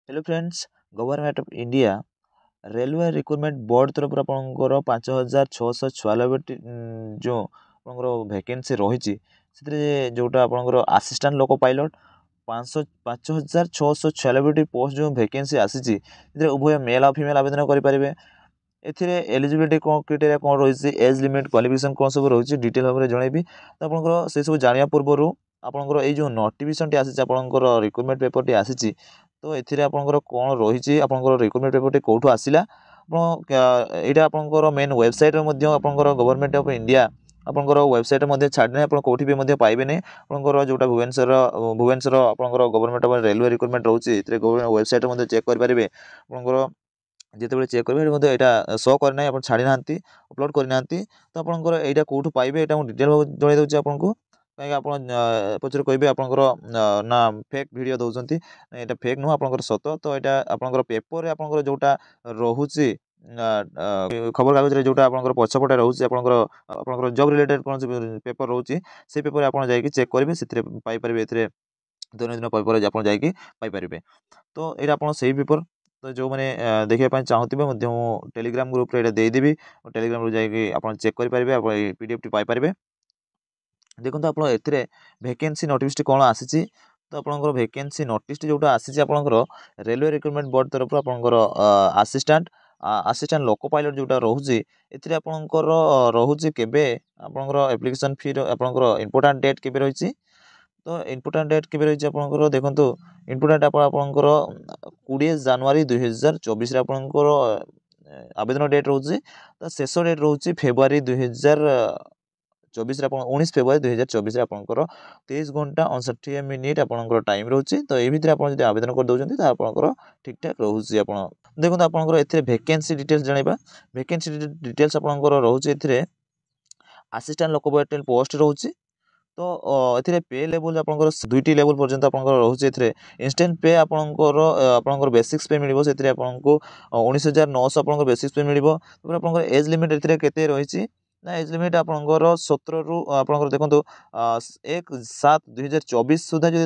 Hello friends, government of India railway recruitment board तरफ आपंकर 5696 जो आपंकर वैकेंसी रही जोटा आपंकर असिस्टेंट लोको पायलट 5696 पोस्ट जो वैकेंसी आसी उभय मेल और फीमेल आवेदन करेंगे। एथिरे एलिजिबिलिटी कौन क्राइटेरिया कौन रही एज लिमिट क्वालिफिकेशन कौन सब रही डिटेल भाव में जनइबी। तो आपंकर से सब जाना पूर्व आपंकर ये जो नोटिफिकेशन टी आसी आपंकर रिक्रुटमेंट पेपर टी आसी तो ये आपंकर कौन रही आपंकर रिक्रुटमेंट पेपर टी कौटू आसला यहाँ आपंकर मेन वेबसाइट आपंकर गवर्नमेंट ऑफ इंडिया आपंकर वेबसाइट छाड़ने आप कौटी भी पाइबे नहीं आपंकर जोटा भुवनेश्वर आपंकर गवर्नमेंट ऑफ रेलवे रिक्रुटमेंट रोचे वेबसाइट चेक करेंगे आपंकर जिते चेक करेंगे यहाँ शो करना आप छाड़ी ना अपलोड करना तो आपंकर यहाँ कौटू पाइबे यहाँ डिटेल जन दूसरी आपको कहीं आप पचर कहे आपंकर ना फेक वीडियो दौरान यहाँ फेक नुह आपंकर सत तो यहाँ आपंकर पेपर आपंकर जोटा रोचे खबर कागज जोटा आपंकर पछपटे रोचे आपंकर जॉब रिलेटेड कौन पेपर रोचे से पेपर आप चेक करेंगे से पाइपर दैनंदिन पेपर आप जापारे तो यहाँ आप पेपर तो जो मैंने देखा चाहूबे टेलीग्राम ग्रुप रे देदेवी टेलीग्राम जा चेक करेंगे आप पीडीएफ टी पाइपर देखो आप वैकेंसी नोटिस कौन आसी तो आपंकर वैकेंसी नोटिस जोटा आसी आपंकर रेलवे रिक्रुटमेंट बोर्ड तरफ आपंकर असिस्टेंट लोको पायलट जोटा रोचे आपंकर रोचे केबे आपंकर एप्लिकेशन फी आपंकर इंपोर्टेंट डेट केबे रही तो इंपोर्टेंट डेट केबे रही आपंकर देखो इंपोर्टेंट आपंकर 20 जनवरी 2024 आपंकर आवेदन डेट रोचे तो शेष डेट रोचे फेब्रुआरी 2024 19 फेब्रुआरी 2024 आपंकर 23 घंटा 59 मिनिट आपंकर टाइम रोचे तो ये भितर आप आवेदन कर दौरान तो आपंकर ठीक ठाक रोचे आप देखो आपंकर ए वैकेंसी डिटेल्स जाना वैकेंसी डिटेल्स आपंकर रोचे असिस्टेंट लोको पायलट पोस्ट रोचे तो ये पे लेवल आपंकर दुईटी लेवल पर्यंत आपंकर रोचे इंस्टेंट पे आपंकर बेसिक्स पे मिल से आपको 19,900 आपंकर बेसिक्स पे मिल आपंकर एज लिमिट के रही ना एज लिमिट आपंकर 17 रु आपंकर देखो 1/7/2024 सुधा जो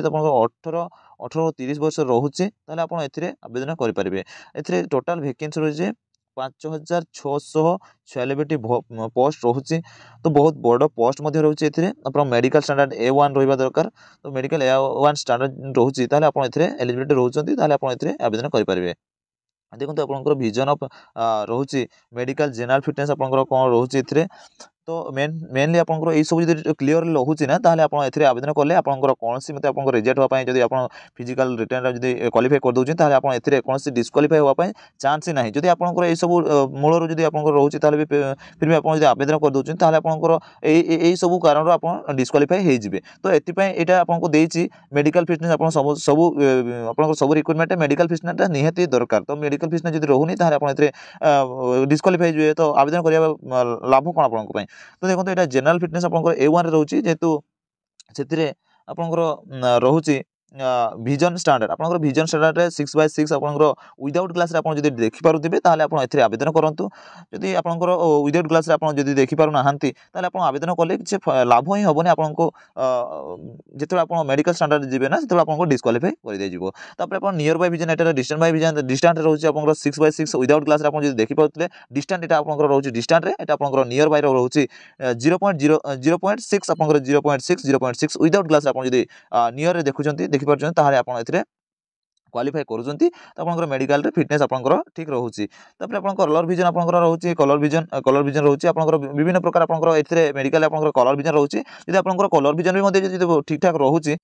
18 30 वर्ष रोचे आप आवेदन करेंगे। ए टोटाल वैकेंसी रही 5696 पोस्ट रोचे तो बहुत बड़ पोस्ट रोचे आप मेडिकल स्टैंडर्ड A1 रहा दरकार तो मेडिकल A1 स्टैंडर्ड रोचे आप एलिजिबिलिटी रोचे आप आवेदन करेंगे। देखो आपंकर विजन ऑफ रोचे मेडिकल जनरल फिटनेस आपंकर कौन रोचे तो मेनली आपंकर यही सब जो क्लीयर रोचे ना ताले आप आवेदन कले आपंकर कौन सी मतलब आपंकर रिजेक्ट होगा जब आप फिजिकल रिटर्न जब क्वालिफाई कर दूसरे ताले आप कौन सी डिस्क्वालीफाई होगा चांस ही ना जब आपंकर यही सब मूलर जब आपंकर रोचे ताले फिर भी आप आवेदन कर दूसरे ताले आपंकर यही सब कारण आप डिस्क्वालीफाई होइजिबे तो एतिपई एटा आपको देछि मेडिकल फिटनेस आप सब सब आपंकर सब रिक्रुटमेंट मेडिकल फिटनेस निहाती दरकार तो मेडिकल फिटनेस जब रोनी ताले आप डिस्क्वालीफाई हुए तो आवेदन करबा लाभ कौन आपंक तो देखो यहाँ जनरल फिटनेस आपंकर A1 रोचे जेहेतु से आपंकर रोचे विजन स्टैंडर्ड आपंकर विजन स्टैंडर्ड 6/6 आपंकर विदाउट ग्लास आप देखिपे ताले आप आवेदन करूँ जदि आपंकर विदाउट ग्लास आप देखिपार ना आप आवेदन कले किसी लाभ ही हेनी आपको जो आप मेडिकल स्टैंडर्ड जी ना से आपको डिस्क्वालीफाई कर आप near by vision at distant by vision distant रोचे आप 6/6 विदाउट ग्लास आप देखिपे डिस्टेंट यहाँ आप रोचे डिस्टेंट एटा आप नियर बाय रोचे 0.6 आप 0.6 विदाउट ग्लास आप नियर देखुं देखिपुं ताहले आप क्वालिफाई करुँच तो आप मेडिकल फिटनेस आपंकर ठीक रोचे आप कलर विजन आपंकर रोचे कलर विजन रोचे आप विभिन्न प्रकार आपंकर मेडिकल आपंकर कलर विजन रोचे यदि आपंकर कलर विजन भी ठीक ठाक रोचे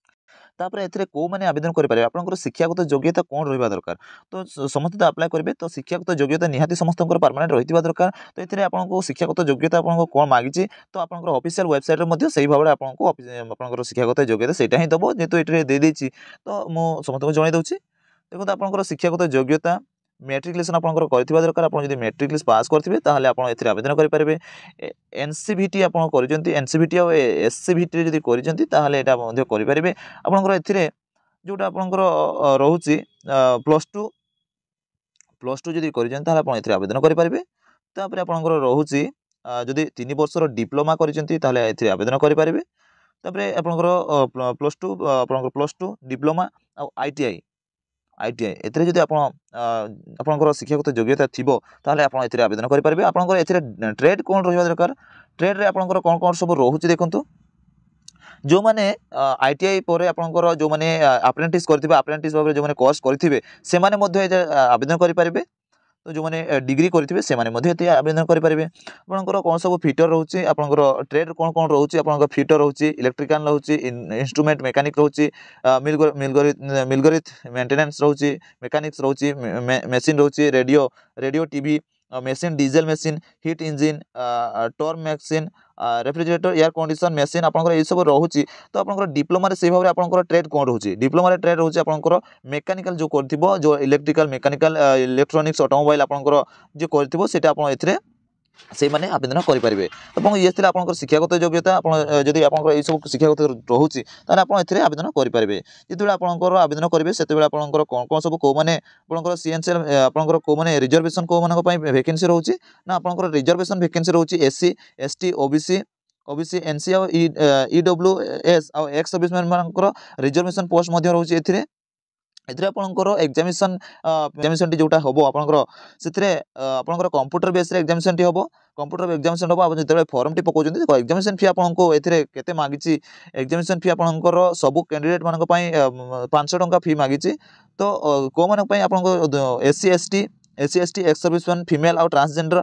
तापर एथिरे को माने आवेदन करेंगे आपंकर शिक्षागत योग्यता कौन रहा दरकार तो समस्त तो अप्लाई करेंगे तो शिक्षागत योग्यता निहाती समस्त परमानेंट रही दरकार तो ये आपको शिक्षागत योग्यता आपको कौन मागिचे तो आपंकर ऑफिशियल वेबसाइट से भाव आपको आपंकर शिक्षागत योग्यता से ही दब जेहेतु ये देदेछि तो मुझे समस्त जन दूसरी देखो आपंकर शिक्षागत योग्यता मेट्रिकुलेसन आपंकर करथिबा दरकार आप जदि मेट्रिकुलेस पास करथिबे ताहले आपण एथिरे आवेदन करि परिबे एनसीवीटी आपण करिजंती एनसीवीटी और एससीवीटी जदि करिजंती ताहले एटा मध्ये करि परिबे आपंकर एथिरे जोटा आपंकर रहउची प्लस 2 जदि करिजंती ताहले आपण एथिरे आवेदन करि परिबे तापर आपंकर रहउची जदि 3 वर्षर डिप्लोमा करिजंती ताहले एथिरे आवेदन करि परिबे तापर आपंकर प्लस 2 आपंकर प्लस 2 डिप्लोमा और आईटीआई ITI एथिरे जदि आपण आपणकर शिक्षागत योग्यता थिबो ताले आपण एथिरे आवेदन करि परिबे। आपणकर एथिरे ट्रेड कोन रहिबा दरकार ट्रेड रे आपणकर कोन कोन सब रहुछि देखंतु जो माने ITI परे आपणकर जो माने अप्रेंटिस करथिबे अप्रेंटिस भाबरे जो माने कोर्स करथिबे से माने मध्ये आवेदन करि परिबे। तो जो मैंने डिग्री करेंगे से माने आवेदन करेंगे। आपंकर कौन सब फिटर रोचे आपंकर ट्रेड कौन कौन रोचे आप फिटर रोचे इलेक्ट्रिकल रोचे इंस्ट्रूमेंट मेकानिक रोचे मिलगरिथ मेंटेनेंस रोचे मेकानिक्स रोचे मेसीन रोचे radio radio TV machine diesel machine hit engine torque machine refrigerator air condition machine आपंकर ये सब रोचे। तो आपंकर डिप्लोमा से भाव में आपंकर ट्रेड कौन रोचे डिप्लोमा ट्रेड रोचे आपंकर मेकानिकल जो कर जो इलेक्ट्रिकल मेकानिकल इलेक्ट्रोनिक्स ऑटोमोबाइल आपंकर जो कर आप एथिरे से माने आवेदन करेंगे। और ये आपंकर शिक्षागत योग्यता जदि आप सब शिक्षागत रोचे ताले आप एथिरे आवेदन करेंगे। जिते आपंकर आवेदन करेंगे से आपंकर कौन कौन सब कौ मैंने आपंकर सीएनसीएल आपंकर कौ मैंने रिजर्वेशन कौ मान वैकेंसी रोचे ना आपंकर रिजर्वेशन वैकेंसी रोचे SC ST OBC NC और EWS और एक्स सर्विसमैन मानकर रिजर्वेशन पोस्ट रोचे। एथिरे आपणकर एग्जामिनेशन टी जोटा हम आपणकर से आपणकर कंप्यूटर बेस एग्जामिनेशन टी हम कंप्यूटर एग्जामिनेशन हम आप जो फॉर्म टी पकाउछन्ती एग्जामिनेशन फी आपको एथिरे केते मागिछि एग्जामिनेशन फी आपणकर सब कैंडिडेट मानक पई 500 टंका फी मागिछि। तो को मानक पई आपणको SC ST ex serviceman female और ट्रांसजेंडर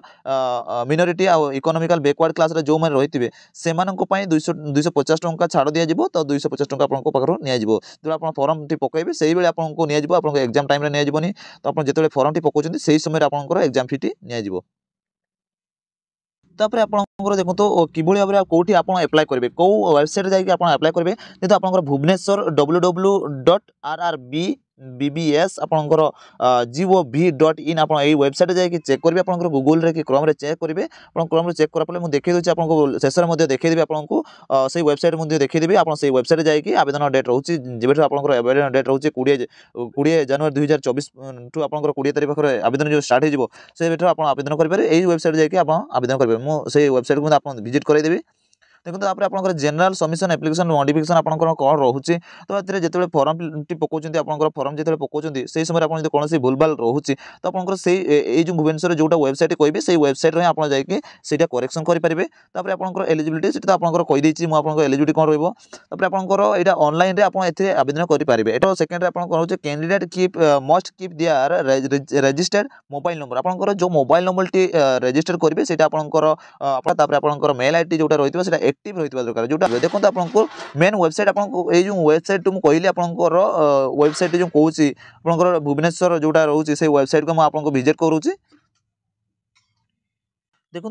मिनोरिटी और इकोनॉमिकल बैकवर्ड क्लास रे जो माने रहिथिबे सेमाननको पई 250 टंका छाड़ दिया जिवो। तो 250 टंका आपनको पाखरो निया जिवो जो आप फॉर्म टी पकाइबे सेही बेले आपनको निया जिवो आपनको एग्जाम टाइम रे निया जिवोनी। तो आप जेतेबेले फॉर्म टी पकाउछन्ती सेही समय आपनको एग्जाम फी टी निया जिवो। तापर आपनकर देखंतु किभଳି भाबरे कोठी आपण अप्लाई करबे को वेबसाइट जाई कि आपण अप्लाई करबे जेतु आपनकर भुवनेश्वर www.rrbbs आपनकर gov.in आपण एई वेबसाइट जाई कि चेक करबे आपनकर गूगल रे कि क्रोम रे चेक करबे आपण क्रोम रे चेक करा पले मु देखै दोछि आपनको शेषर मध्ये देखै देबे आपनको सेही वेबसाइट मध्ये देखै देबे आपण सेही वेबसाइट जाई कि आवेदन डेट रहउछि जेबेठु आपनकर आवेदन डेट रहउछि 20 जनवरी 2024 टु आपनकर 20 तारिख पाखरे आवेदन जो स्टार्ट हे जिवो से बेठु आपण आवेदन करबे एई वेबसाइट जाई कि आपण आवेदन करबे। मु से वेबसाइट को आप विजिट कराई देबी। देखो आप जनरल सबमिशन एप्लिकेशन नोटिफिकेशन आपंकर कौन रोचे। तो ये जो फॉर्म टी पकाउछन्ती आपंकर फॉर्म जो पकाउछन्ती से समय आप कौन भूलभाल रोचे तो आपंकर से जो भुवनेश्वर जोटा वेबसाइट कहबे से वेबसाइट रे आप जाइए सेटा करेक्शन करेंगे। तापर आपंकर एलिजिबिलिटी से आपंकर कहीदेछि मु आपंकर एलिजिबिलिटी कौन रहिबो। तापर आपंकर एटा ऑनलाइन रे आप एथिरे आवेदन करि पारिबे। एटा सेकंड रे आपन कौन होचे candidate keep must keep their registered mobile number आपंकर जो मोबाइल नंबर टी रजिस्टर करेंगे सेटा आपंकर तापर आपंकर मेल आईडी जोटा रहितबो सेटा एक्टिव रहितबा दरकार जोटा देखो आपको मेन वेबसाइट आपको ये जो वेबसाइट मुझे कहली आपंकर वेबसाइट जो कौन आपंकर भुवनेश्वर जोटा रोचे से वेबसाइट को आपको विजिट करूँ। देखो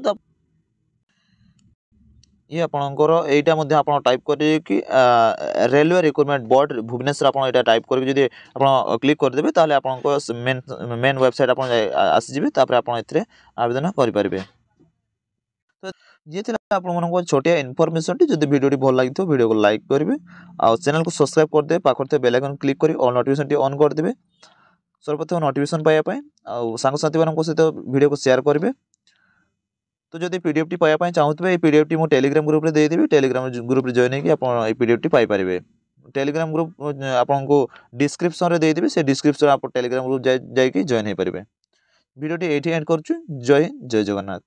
ये आपंकर यहीटा आप टाइप करेंगे कि रेलवे रिक्रुटमेंट बोर्ड भुवनेश्वर आप टाइप करके आप क्लिक करदेवे ताले आपको मेन वेबसाइट आप आसीजे आप आवेदन करेंगे। तो ये आपको छोटिया इनफॉरमेशन टी जब वीडियो भल लगी वीडियो को लाइक करेंगे और चैनल को सब्सक्राइब करदे पाखर बेल आइकन क्लिक कर ऑल नोटिफिकेशन टी ऑन करदे सर्वप्रथम नोटिफिकेशन पाइबा सांगसाथी मान सहित वीडियो को शेयर करेंगे। तो जब पीडीएफ टी पाइबा चाहूबे पीडीएफ टी मुझे टेलीग्राम ग्रुप रे देदेवी टेलीग्राम ग्रुप रे जॉइन होगी आप पीडीएफ टी पाइबे। टेलीग्राम ग्रुप आपको डिस्क्रिप्शन रे देदेवी से डिस्क्रिप्शन आप टेलीग्राम ग्रुप जाइए जॉइन हो पारे। वीडियो टी एंड करुछु। जय जगन्नाथ।